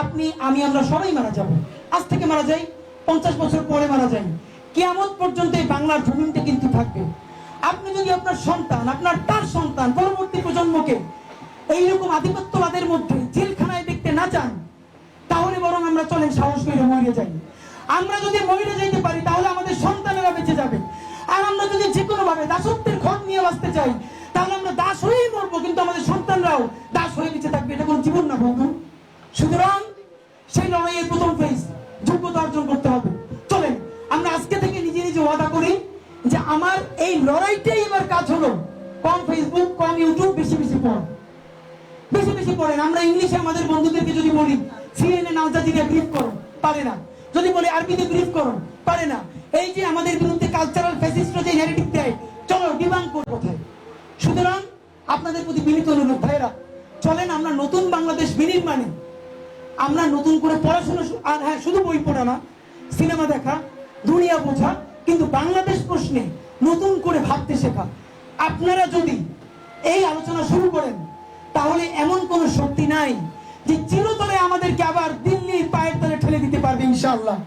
আপনি আমি আমরা সবাই মারা যাব, আজ থেকে মারা যাই, 50 বছর পরে মারা যাই, কিয়ামত পর্যন্ত এই বাংলার জমিনটা কিন্তু থাকবে। আপনি যদি আপনার সন্তান, আপনার তার সন্তান, পরবর্তী প্রজন্মকে এইরকম আধিপত্যবাদের মধ্যে জেলখানায় দেখতে না চান, তাহলে বরং আমরা চলেন সাহস করে মরে যাই। আমরা যদি মরে যাইতে পারি তাহলে আমাদের সন্তানেরা বেঁচে যাবে। আর আমরা যদি যে কোনো ভাবে দাসত্বের খড় নিয়ে বাঁচতে চাই তাহলে আমরা দাস হয়েই মরবো, কিন্তু আমাদের সন্তানরাও দাস হয়ে বেঁচে থাকবে। এটা কোনো জীবন না বন্ধু। সুতরাং সেই লড়াইয়ের প্রথম ফেজ যোগ্যতা অর্জন করতে হবে। চলেন আমরা আজকে থেকে নিজে নিজে ওয়াদা করি যে আমার এই লড়াইটাই এবার কাজ হলো কম ফেসবুক, কম ইউটিউব, বেশি বেশি পড়, বেশি বেশি পড়েন। আমরা ইংলিশে আমাদের বন্ধুদেরকে যদি বলি সিএনএন আল জাজিরা ব্রিফ করো, পারে না। যদি বলি আরবিতে ব্রিফ করো, পারে না। এই যে আমাদের বিরুদ্ধে কালচারাল ফ্যাসিস্টরা যে ন্যারেটিভ দেয়, চলো ডিবাঙ্ক করো কোথায়। সুতরাং আপনাদের প্রতি বিনীত অনুরোধ ভাইরা, চলেন আমরা নতুন বাংলাদেশ বিনির্মাণে আমরা নতুন করে পড়াশোনা, আর হ্যাঁ শুধু বই পড়া না, সিনেমা দেখা, দুনিয়া বোঝা, কিন্তু বাংলাদেশ প্রশ্নে নতুন করে ভাবতে শেখা। আপনারা যদি এই আলোচনা শুরু করেন তাহলে এমন কোন শক্তি নাই যে চিরতরে আমাদেরকে আবার দিল্লির পায়ের তলে ঠেলে দিতে পারবে ইনশাআল্লাহ।